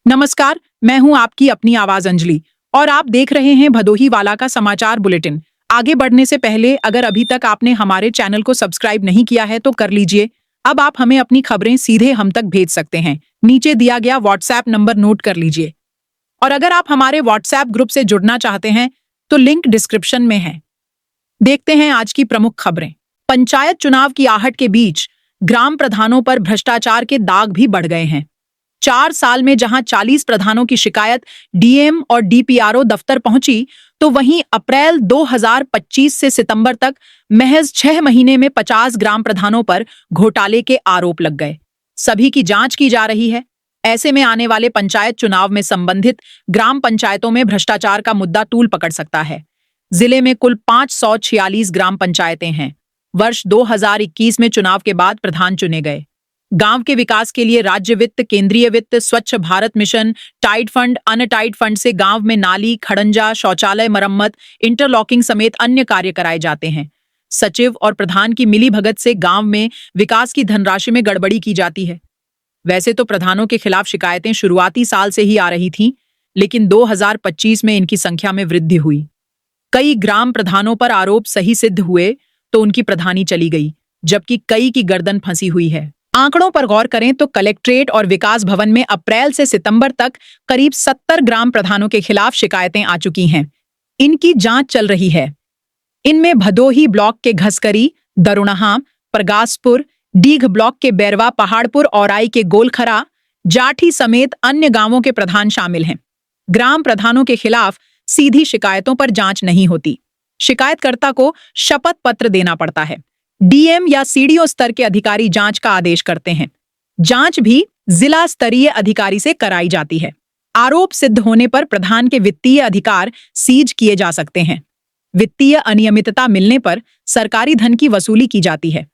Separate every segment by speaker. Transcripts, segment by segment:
Speaker 1: नमस्कार, मैं हूं आपकी अपनी आवाज अंजलि और आप देख रहे हैं भदोही वाला का समाचार बुलेटिन। आगे बढ़ने से पहले अगर अभी तक आपने हमारे चैनल को सब्सक्राइब नहीं किया है तो कर लीजिए। अब आप हमें अपनी खबरें सीधे हम तक भेज सकते हैं। नीचे दिया गया व्हाट्सएप नंबर नोट कर लीजिए। और अगर आप हमारे व्हाट्सएप ग्रुप से जुड़ना चाहते हैं तो लिंक डिस्क्रिप्शन में है। देखते हैं आज की प्रमुख खबरें। पंचायत चुनाव की आहट के बीच ग्राम प्रधानों पर भ्रष्टाचार के दाग भी बढ़ गए हैं। 4 साल में जहां 40 प्रधानों की शिकायत डीएम और डीपीआरओ दफ्तर पहुंची, तो वहीं अप्रैल 2025 से सितंबर तक महज 6 महीने में 50 ग्राम प्रधानों पर घोटाले के आरोप लग गए। सभी की जांच की जा रही है। ऐसे में आने वाले पंचायत चुनाव में संबंधित ग्राम पंचायतों में भ्रष्टाचार का मुद्दा तूल पकड़ सकता है। जिले में कुल 546 ग्राम पंचायतें हैं। वर्ष 2021 में चुनाव के बाद प्रधान चुने गए। गांव के विकास के लिए राज्य वित्त, केंद्रीय वित्त, Swachh Bharat mission, tied fund, untied fund से गांव में नाली, खड़ंजा, शौचालय मरम्मत, इंटरलॉकिंग समेत अन्य कार्य कराए जाते हैं। सचिव और प्रधान की मिलीभगत से गांव में विकास की धनराशि में गड़बड़ी की जाती है। वैसे तो प्रधानों के खिलाफ शिकायतें शुरुआती साल से ही आ रही थीं, लेकिन 2025 में इनकी संख्या में वृद्धि हुई। कई ग्राम प्रधानों पर आरोप सही सिद्ध हुए तो उनकी प्रधानी चली गई, जबकि कई की गर्दन फंसी हुई है। आंकड़ों पर गौर करें तो कलेक्ट्रेट और विकास भवन में अप्रैल से सितंबर तक करीब 70 ग्राम प्रधानों के खिलाफ शिकायतें आ चुकी हैं। इनकी जांच चल रही है। इनमें भदोही ब्लॉक के घसकरी, दरुणहा, प्रगासपुर, डीघ ब्लॉक के बैरवा, पहाड़पुर, औराई के गोलखरा, जाठी समेत अन्य गांवों के प्रधान शामिल हैं। ग्राम प्रधानों के खिलाफ सीधी शिकायतों पर जांच नहीं होती। शिकायतकर्ता को शपथ पत्र देना पड़ता है। डीएम या सीडीओ स्तर के अधिकारी जांच का आदेश करते हैं। जांच भी जिला स्तरीय अधिकारी से कराई जाती है। आरोप सिद्ध होने पर प्रधान के वित्तीय अधिकार सीज किए जा सकते हैं। वित्तीय अनियमितता मिलने पर सरकारी धन की वसूली की जाती है।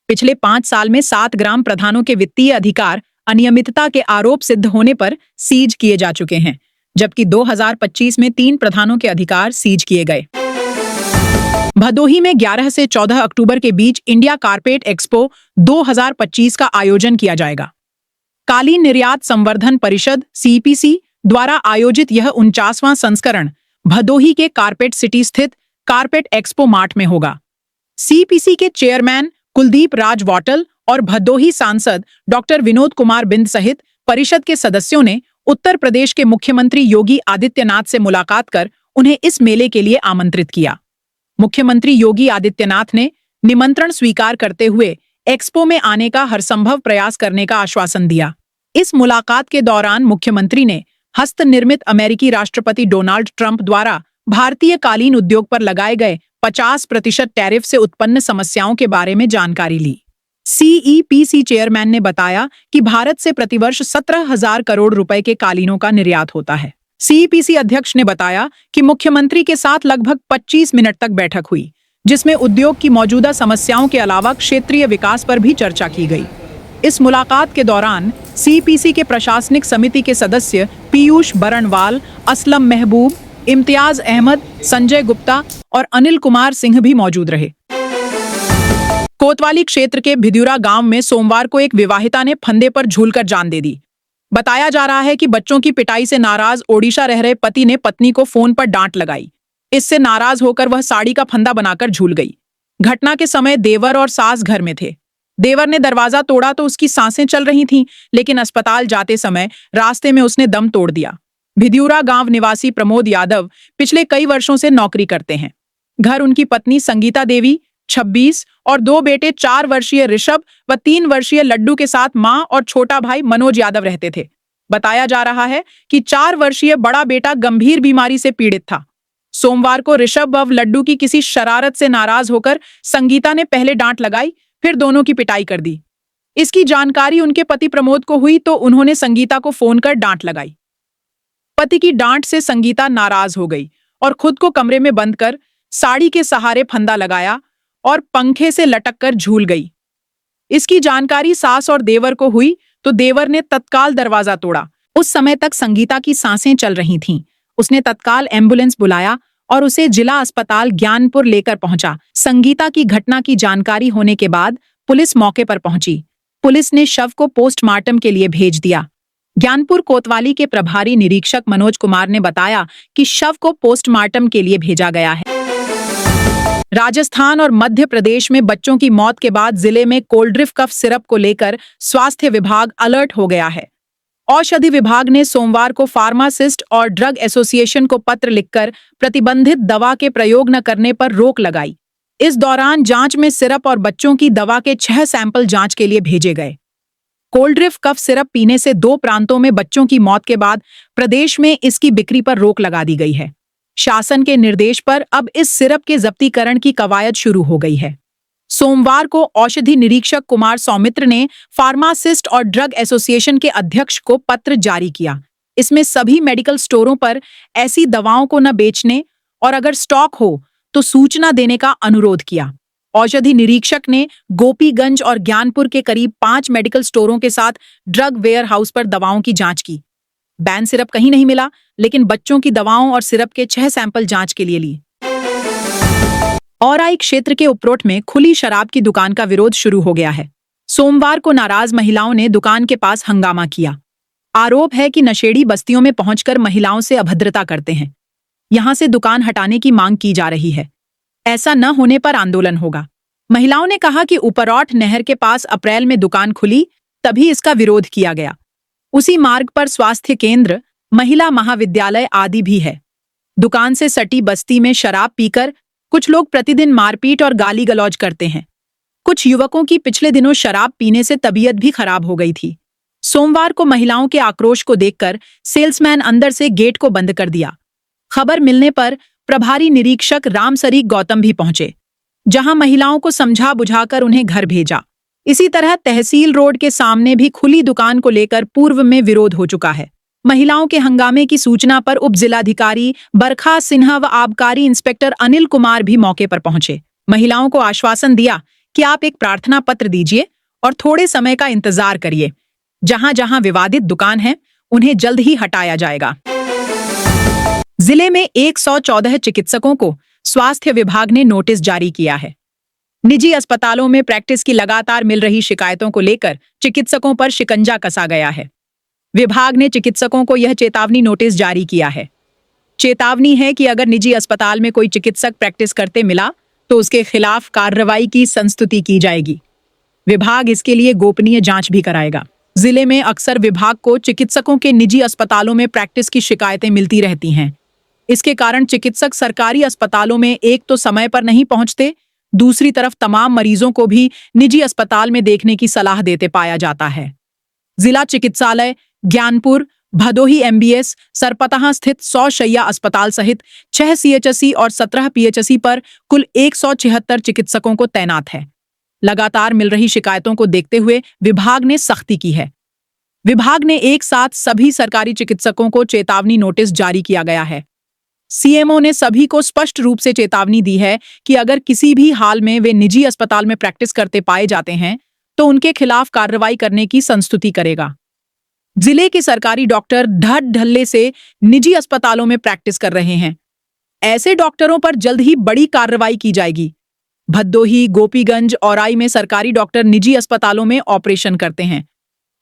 Speaker 1: पिछले 5 साल में 7 ग्राम प्रधानों के वित्तीय अधिकार अनियमितता के आरोप सिद्ध होने पर सीज किए जा चुके हैं, जबकि 2025 में 3 प्रधानों के अधिकार सीज किए गए। भदोही में 11 से 14 अक्टूबर के बीच इंडिया कारपेट एक्सपो 2025 का आयोजन किया जाएगा। कालीन निर्यात संवर्धन परिषद सीपीसी द्वारा आयोजित यह 49वां संस्करण भदोही के कारपेट सिटी स्थित कारपेट एक्सपो मार्ट में होगा। सीपीसी के चेयरमैन कुलदीप राज वाटल और भदोही सांसद डॉक्टर विनोद कुमार बिंद सहित परिषद के सदस्यों ने उत्तर प्रदेश के मुख्यमंत्री योगी आदित्यनाथ से मुलाकात कर उन्हें इस मेले के लिए आमंत्रित किया। मुख्यमंत्री योगी आदित्यनाथ ने निमंत्रण स्वीकार करते हुए एक्सपो में आने का हरसंभव प्रयास करने का आश्वासन दिया। इस मुलाकात के दौरान मुख्यमंत्री ने हस्तनिर्मित अमेरिकी राष्ट्रपति डोनाल्ड ट्रंप द्वारा भारतीय कालीन उद्योग पर लगाए गए 50% टैरिफ से उत्पन्न समस्याओं के बारे में जानकारी ली। सीईपीसी चेयरमैन ने बताया कि भारत से प्रतिवर्ष 17,000 करोड़ रुपए के कालीनों का निर्यात होता है। सीईपीसी अध्यक्ष ने बताया कि मुख्यमंत्री के साथ लगभग 25 मिनट तक बैठक हुई, जिसमें उद्योग की मौजूदा समस्याओं के अलावा क्षेत्रीय विकास पर भी चर्चा की गई। इस मुलाकात के दौरान सीईपीसी के प्रशासनिक समिति के सदस्य पीयूष बरणवाल, असलम महबूब, इम्तियाज अहमद, संजय गुप्ता और अनिल कुमार सिंह भी मौजूद रहे। कोतवाली क्षेत्र के भिद्यूरा गांव में सोमवार को एक विवाहिता ने फंदे पर झूलकर जान दे दी। बताया जा रहा है कि बच्चों की पिटाई से नाराज ओडिशा रह रहे पति ने पत्नी को फोन पर डांट लगाई। इससे नाराज होकर वह साड़ी का फंदा बनाकर झूल गई। घटना के समय देवर और सास घर में थे। देवर ने दरवाजा तोड़ा तो उसकी सांसें चल रही थीं, लेकिन अस्पताल जाते समय रास्ते में उसने दम तोड़ दिया। भिद्यूरा गांव निवासी प्रमोद यादव पिछले कई वर्षों से नौकरी करते हैं। घर उनकी पत्नी संगीता देवी 26 और 2 बेटे 4 वर्षीय ऋषभ व 3 वर्षीय लड्डू के साथ मां और छोटा भाई मनोज यादव रहते थे। बताया जा रहा है कि 4 वर्षीय बड़ा बेटा गंभीर बीमारी से पीड़ित था। सोमवार को ऋषभ व लड्डू की किसी शरारत से नाराज होकर संगीता ने पहले डांट लगाई, फिर दोनों की पिटाई कर दी। इसकी जानकारी उनके पति प्रमोद को हुई तो उन्होंने संगीता को फोन कर डांट लगाई। पति की डांट से संगीता नाराज हो गई और खुद को कमरे में बंद कर साड़ी के सहारे फंदा लगाया और पंखे से लटक कर झूल गई। इसकी जानकारी सास और देवर को हुई तो देवर ने तत्काल दरवाजा तोड़ा। उस समय तक संगीता की सांसें चल रही थीं। उसने तत्काल एम्बुलेंस बुलाया और उसे जिला अस्पताल ज्ञानपुर लेकर पहुंचा। संगीता की घटना की जानकारी होने के बाद पुलिस मौके पर पहुंची। पुलिस ने शव को पोस्टमार्टम के लिए भेज दिया। ज्ञानपुर कोतवाली के प्रभारी निरीक्षक मनोज कुमार ने बताया कि शव को पोस्टमार्टम के लिए भेजा गया है। राजस्थान और मध्य प्रदेश में बच्चों की मौत के बाद जिले में कोल्ड्रिफ कफ सिरप को लेकर स्वास्थ्य विभाग अलर्ट हो गया है। औषधि विभाग ने सोमवार को फार्मासिस्ट और ड्रग एसोसिएशन को पत्र लिखकर प्रतिबंधित दवा के प्रयोग न करने पर रोक लगाई। इस दौरान जांच में सिरप और बच्चों की दवा के 6 सैंपल जांच के लिए भेजे गए। कोल्ड्रिफ कफ सिरप पीने से 2 प्रांतों में बच्चों की मौत के बाद प्रदेश में इसकी बिक्री पर रोक लगा दी गई है। शासन के निर्देश पर अब इस सिरप के जब्तीकरण की कवायद शुरू हो गई है। सोमवार को औषधि निरीक्षक कुमार सौमित्र ने फार्मासिस्ट और ड्रग एसोसिएशन के अध्यक्ष को पत्र जारी किया। इसमें सभी मेडिकल स्टोरों पर ऐसी दवाओं को न बेचने और अगर स्टॉक हो तो सूचना देने का अनुरोध किया। औषधि निरीक्षक ने गोपीगंज और ज्ञानपुर के करीब 5 मेडिकल स्टोरों के साथ ड्रग वेयर हाउस पर दवाओं की जांच की। बैन सिरप कहीं नहीं मिला, लेकिन बच्चों की दवाओं और सिरप के 6 सैंपल जांच के लिए लिए। औराई क्षेत्र के उपरोट में खुली शराब की दुकान का विरोध शुरू हो गया है। सोमवार को नाराज महिलाओं ने दुकान के पास हंगामा किया। आरोप है कि नशेड़ी बस्तियों में पहुंचकर महिलाओं से अभद्रता करते हैं। यहां से दुकान हटाने की मांग की जा रही है। ऐसा न होने पर आंदोलन होगा। महिलाओं ने कहा कि उपरौठ नहर के पास अप्रैल में दुकान खुली, तभी इसका विरोध किया गया। उसी मार्ग पर स्वास्थ्य केंद्र, महिला महाविद्यालय आदि भी है। दुकान से सटी बस्ती में शराब पीकर कुछ लोग प्रतिदिन मारपीट और गाली गलौज करते हैं। कुछ युवकों की पिछले दिनों शराब पीने से तबीयत भी खराब हो गई थी। सोमवार को महिलाओं के आक्रोश को देखकर सेल्समैन अंदर से गेट को बंद कर दिया। खबर मिलने पर प्रभारी निरीक्षक रामसरी गौतम भी पहुंचे, जहां महिलाओं को समझा बुझाकर उन्हें घर भेजा। इसी तरह तहसील रोड के सामने भी खुली दुकान को लेकर पूर्व में विरोध हो चुका है। महिलाओं के हंगामे की सूचना पर उप जिलाधिकारी बरखा सिन्हा व आबकारी इंस्पेक्टर अनिल कुमार भी मौके पर पहुंचे। महिलाओं को आश्वासन दिया कि आप एक प्रार्थना पत्र दीजिए और थोड़े समय का इंतजार करिए। जहां जहां विवादित दुकान है, उन्हें जल्द ही हटाया जाएगा। जिले में 114 चिकित्सकों को स्वास्थ्य विभाग ने नोटिस जारी किया है। निजी अस्पतालों में प्रैक्टिस की लगातार मिल रही शिकायतों को लेकर चिकित्सकों पर शिकंजा कसा गया है। विभाग ने चिकित्सकों को यह चेतावनी नोटिस जारी किया है। चेतावनी है कि अगर निजी अस्पताल में कोई चिकित्सक प्रैक्टिस करते मिला तो उसके खिलाफ कार्रवाई की संस्तुति की जाएगी। विभाग इसके लिए गोपनीय जांच भी कराएगा। जिले में अक्सर विभाग को चिकित्सकों के निजी अस्पतालों में प्रैक्टिस की शिकायतें मिलती रहती हैं। इसके कारण चिकित्सक सरकारी अस्पतालों में एक तो समय पर नहीं पहुंचते, दूसरी तरफ तमाम मरीजों को भी निजी अस्पताल में देखने की सलाह देते पाया जाता है। जिला चिकित्सालय ज्ञानपुर, भदोही एमबीएस, सरपतहा स्थित 100 शैय्या अस्पताल सहित 6 सीएचसी और 17 पीएचसी पर कुल 176 चिकित्सकों को तैनात है। लगातार मिल रही शिकायतों को देखते हुए विभाग ने सख्ती की है। विभाग ने एक साथ सभी सरकारी चिकित्सकों को चेतावनी नोटिस जारी किया गया है। सीएमओ ने सभी को स्पष्ट रूप से चेतावनी दी है कि अगर किसी भी हाल में वे निजी अस्पताल में प्रैक्टिस करते पाए जाते हैं तो उनके खिलाफ कार्रवाई करने की संस्तुति करेगा। जिले के सरकारी डॉक्टर ढड ढल्ले से निजी अस्पतालों में प्रैक्टिस कर रहे हैं। ऐसे डॉक्टरों पर जल्द ही बड़ी कार्रवाई की जाएगी। भदोही, गोपीगंज, औराई में सरकारी डॉक्टर निजी अस्पतालों में ऑपरेशन करते हैं।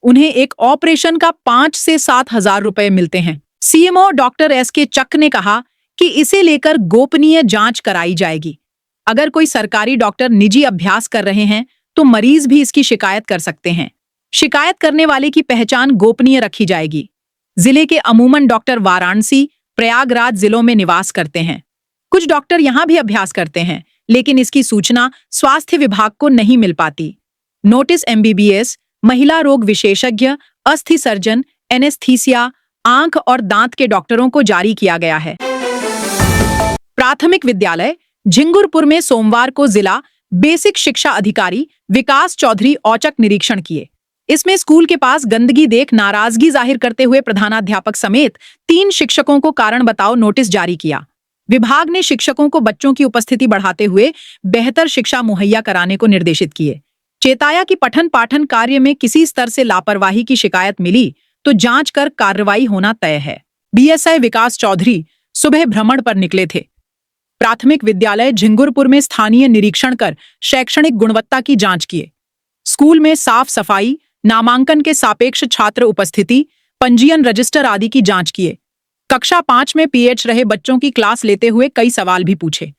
Speaker 1: उन्हें एक ऑपरेशन का 5 से 7 हजार रुपए मिलते हैं। सीएमओ डॉक्टर एसके चक ने कहा कि इसे लेकर गोपनीय जांच कराई जाएगी। अगर कोई सरकारी डॉक्टर निजी अभ्यास कर रहे हैं तो मरीज भी इसकी शिकायत कर सकते हैं। शिकायत करने वाले की पहचान गोपनीय रखी जाएगी। जिले के अमूमन डॉक्टर वाराणसी, प्रयागराज जिलों में निवास करते हैं। कुछ डॉक्टर यहां भी अभ्यास करते हैं, लेकिन इसकी सूचना स्वास्थ्य विभाग को नहीं मिल पाती। नोटिस एमबीबीएस, महिला रोग विशेषज्ञ, अस्थि सर्जन, एनेस्थीसिया, आंख और दांत के डॉक्टरों को जारी किया गया है। प्राथमिक विद्यालय झिंगुरपुर में सोमवार को जिला बेसिक शिक्षा अधिकारी विकास चौधरी औचक निरीक्षण किए। इसमें स्कूल के पास गंदगी देख नाराजगी जाहिर करते हुए प्रधानाध्यापक समेत 3 शिक्षकों को कारण बताओ नोटिस जारी किया। विभाग ने शिक्षकों को बच्चों की उपस्थिति बढ़ाते हुए बेहतर शिक्षा मुहैया कराने को निर्देशित किए। चेताया कि पठन पाठन कार्य में किसी स्तर से लापरवाही की शिकायत मिली तो जांच कर कार्रवाई होना तय है। बीएसआई विकास चौधरी सुबह भ्रमण पर निकले थे। प्राथमिक विद्यालय झिंगुरपुर में स्थानीय निरीक्षण कर शैक्षणिक गुणवत्ता की जांच किए। स्कूल में साफ सफाई, नामांकन के सापेक्ष छात्र उपस्थिति, पंजीयन, रजिस्टर आदि की जांच किए। कक्षा 5 में पीएच रहे बच्चों की क्लास लेते हुए कई सवाल भी पूछे।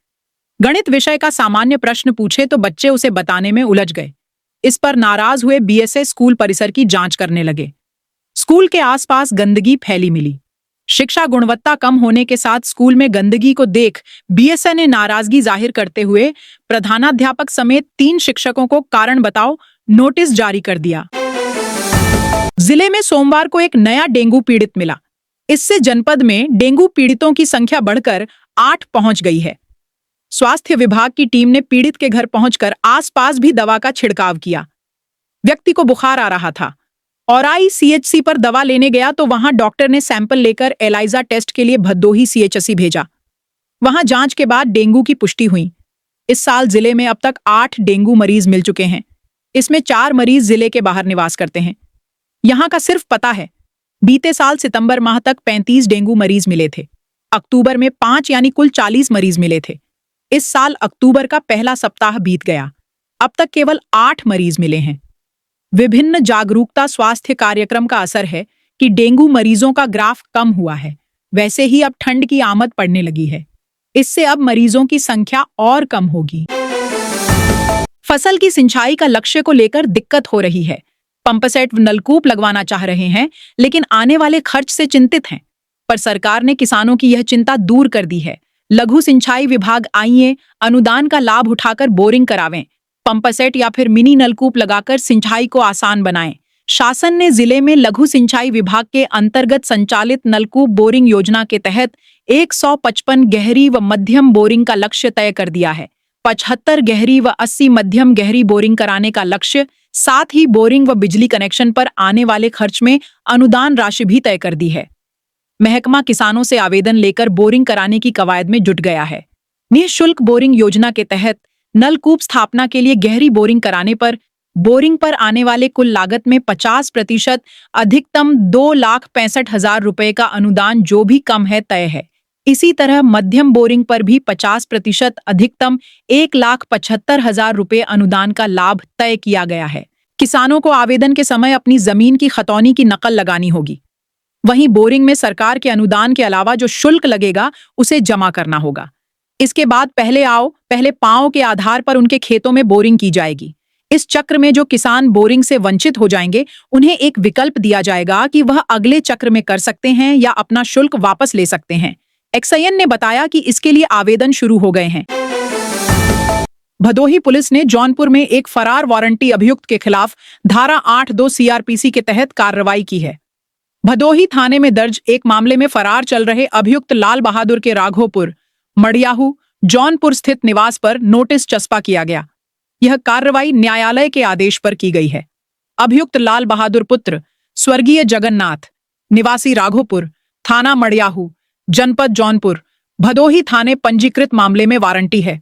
Speaker 1: गणित विषय का सामान्य प्रश्न पूछे तो बच्चे उसे बताने में उलझ गए। इस पर नाराज हुए बीएसए स्कूल परिसर की जांच करने लगे। स्कूल के आसपास गंदगी फैली मिली। शिक्षा गुणवत्ता कम होने के साथ स्कूल में गंदगी को देख बीएसए ने नाराजगी जाहिर करते हुए प्रधानाध्यापक समेत 3 शिक्षकों को कारण बताओ नोटिस जारी कर दिया। जिले में सोमवार को एक नया डेंगू पीड़ित मिला। इससे जनपद में डेंगू पीड़ितों की संख्या बढ़कर 8 पहुंच गई है। स्वास्थ्य विभाग की टीम ने पीड़ित के घर पहुंचकर आसपास भी दवा का छिड़काव किया। व्यक्ति को बुखार आ रहा था और सीएचसी पर दवा लेने गया तो वहां डॉक्टर ने सैंपल लेकर एलाइजा टेस्ट के लिए भदोही सीएचसी भेजा। वहां जांच के बाद डेंगू की पुष्टि हुई। इस साल जिले में अब तक 8 डेंगू मरीज मिल चुके हैं। इसमें 4 मरीज जिले के बाहर निवास करते हैं। यहां का सिर्फ पता है। बीते साल सितंबर माह तक 35 डेंगू मरीज मिले थे। अक्टूबर में 5 यानी कुल 40 मरीज मिले थे। इस साल अक्टूबर का पहला सप्ताह बीत गया, अब तक केवल 8 मरीज मिले हैं। विभिन्न जागरूकता स्वास्थ्य कार्यक्रम का असर है कि डेंगू मरीजों का ग्राफ कम हुआ है। वैसे ही अब ठंड की आमद पड़ने लगी है। इससे अब मरीजों की संख्या और कम होगी। फसल की सिंचाई का लक्ष्य को लेकर दिक्कत हो रही है। पंपसेट व नलकूप लगवाना चाह रहे हैं, लेकिन आने वाले खर्च से चिंतित हैं। पर सरकार ने किसानों की यह चिंता दूर कर दी है। लघु सिंचाई विभाग आइए अनुदान का लाभ उठाकर बोरिंग करावें, पंपसेट या फिर मिनी नलकूप लगाकर सिंचाई को आसान बनाएं। शासन ने जिले में लघु सिंचाई विभाग के अंतर्गत संचालित नलकूप बोरिंग योजना के तहत 155 गहरी व मध्यम बोरिंग का लक्ष्य तय कर दिया है। 75 गहरी व 80 मध्यम गहरी बोरिंग कराने का लक्ष्य, साथ ही बोरिंग व बिजली कनेक्शन पर आने वाले खर्च में अनुदान राशि भी तय कर दी है। महकमा किसानों से आवेदन लेकर बोरिंग कराने की कवायद में जुट गया है। निःशुल्क बोरिंग योजना के तहत नलकूप स्थापना के लिए गहरी बोरिंग कराने पर बोरिंग पर आने वाले कुल लागत में 50% अधिकतम 2,65,000 रुपए का अनुदान जो भी कम है तय है। इसी तरह मध्यम बोरिंग पर भी 50% अधिकतम 1,75,000 रुपए अनुदान का लाभ तय किया गया है। किसानों को आवेदन के समय अपनी जमीन की खतौनी की नकल लगानी होगी। वहीं बोरिंग में सरकार के अनुदान के अलावा जो शुल्क लगेगा उसे जमा करना होगा। इसके बाद पहले आओ पहले पाओ के आधार पर उनके खेतों में बोरिंग की जाएगी। इस चक्र में जो किसान बोरिंग से वंचित हो जाएंगे उन्हें एक विकल्प दिया जाएगा कि वह अगले चक्र में कर सकते हैं या अपना शुल्क वापस ले सकते हैं। एक्सआईएन ने बताया कि इसके लिए आवेदन शुरू हो गए हैं। भदोही पुलिस ने जौनपुर में एक फरार वारंटी अभियुक्त के खिलाफ धारा 8(2) सीआरपीसी के तहत कार्रवाई की है। भदोही थाने में दर्ज एक मामले में फरार चल रहे अभियुक्त लाल बहादुर के राघोपुर, मड़ियाहू, जौनपुर स्थित निवास पर नोटिस चस्पा किया गया। यह कार्रवाई न्यायालय के आदेश पर की गई है। अभियुक्त लाल बहादुर पुत्र स्वर्गीय जगन्नाथ, निवासी राघोपुर, थाना मड़ियाहू, जनपद जौनपुर, भदोही थाने पंजीकृत मामले में वारंटी है।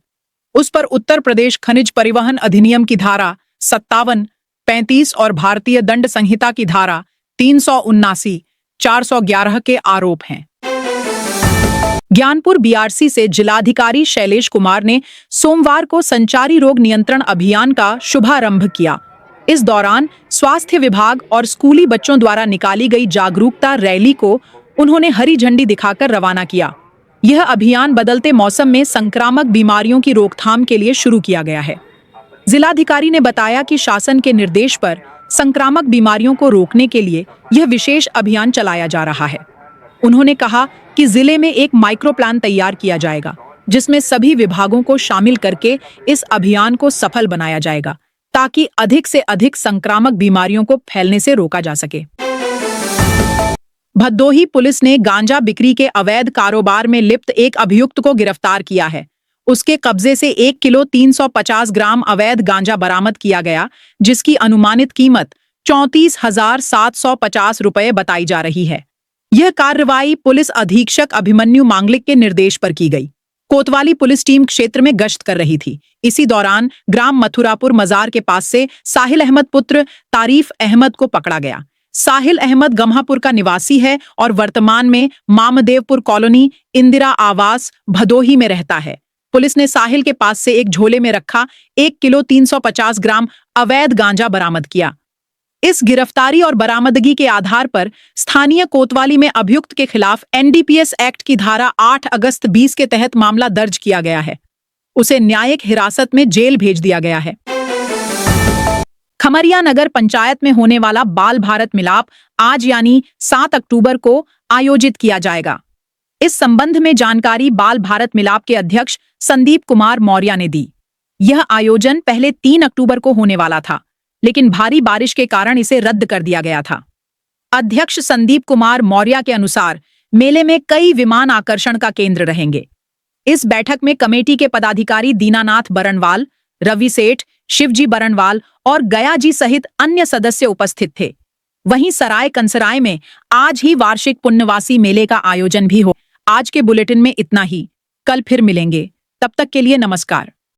Speaker 1: उस पर उत्तर प्रदेश खनिज परिवहन अधिनियम की धारा 57, 35 और भारतीय दंड संहिता की धारा 379, 411 के आरोप हैं। ज्ञानपुर बीआरसी से जिलाधिकारी शैलेश कुमार ने सोमवार को संचारी रोग नियंत्रण अभियान का शुभारंभ किया। इस दौरान स्वास्थ्य विभाग और स्कूली बच्चों द्वारा निकाली गई जागरूकता रैली को उन्होंने हरी झंडी दिखाकर रवाना किया। यह अभियान बदलते मौसम में संक्रामक बीमारियों की रोकथाम के लिए शुरू किया गया है। जिलाधिकारी ने बताया कि शासन के निर्देश पर संक्रामक बीमारियों को रोकने के लिए यह विशेष अभियान चलाया जा रहा है। उन्होंने कहा कि जिले में एक माइक्रो प्लान तैयार किया जाएगा, जिसमें सभी विभागों को शामिल करके इस अभियान को सफल बनाया जाएगा, ताकि अधिक से अधिक संक्रामक बीमारियों को फैलने से रोका जा सके। भदोही पुलिस ने गांजा बिक्री के अवैध कारोबार में लिप्त एक अभियुक्त को गिरफ्तार किया है। उसके कब्जे से 1 किलो 350 ग्राम अवैध गांजा बरामद किया गया, जिसकी अनुमानित कीमत 34,750 रुपए बताई जा रही है। यह कार्रवाई पुलिस अधीक्षक अभिमन्यु मांगलिक के निर्देश पर की गई। कोतवाली पुलिस टीम क्षेत्र में गश्त कर रही थी। इसी दौरान ग्राम मथुरापुर मजार के पास से साहिल अहमद पुत्र तारीफ अहमद को पकड़ा गया। साहिल अहमद गम्हापुर का निवासी है और वर्तमान में मामदेवपुर कॉलोनी इंदिरा आवास भदोही में रहता है। पुलिस ने साहिल के पास से एक झोले में रखा 1 किलो 350 ग्राम अवैध गांजा बरामद किया। इस गिरफ्तारी और बरामदगी के आधार पर स्थानीय कोतवाली में अभियुक्त के खिलाफ एनडीपीएस एक्ट की धारा 8 अगस्त 20 के तहत मामला दर्ज किया गया है। उसे न्यायिक हिरासत में जेल भेज दिया गया है। खमरिया नगर पंचायत में होने वाला बाल भारत मिलाप आज यानी 7 अक्टूबर को आयोजित किया जाएगा। इस संबंध में जानकारी बाल भारत मिलाप के अध्यक्ष संदीप कुमार मौर्य ने दी। यह आयोजन पहले 3 अक्टूबर को होने वाला था, लेकिन भारी बारिश के कारण इसे रद्द कर दिया गया था। अध्यक्ष संदीप कुमार मौर्य के अनुसार मेले में कई विमान आकर्षण का केंद्र रहेंगे। इस बैठक में कमेटी के पदाधिकारी दीनानाथ बरनवाल, रवि सेठ, शिवजी बरनवाल और गयाजी सहित अन्य सदस्य उपस्थित थे। वहीं सराय कंसराय में आज ही वार्षिक पुण्यवासी मेले का आयोजन भी हो। आज के बुलेटिन में इतना ही। कल फिर मिलेंगे। तब तक के लिए नमस्कार।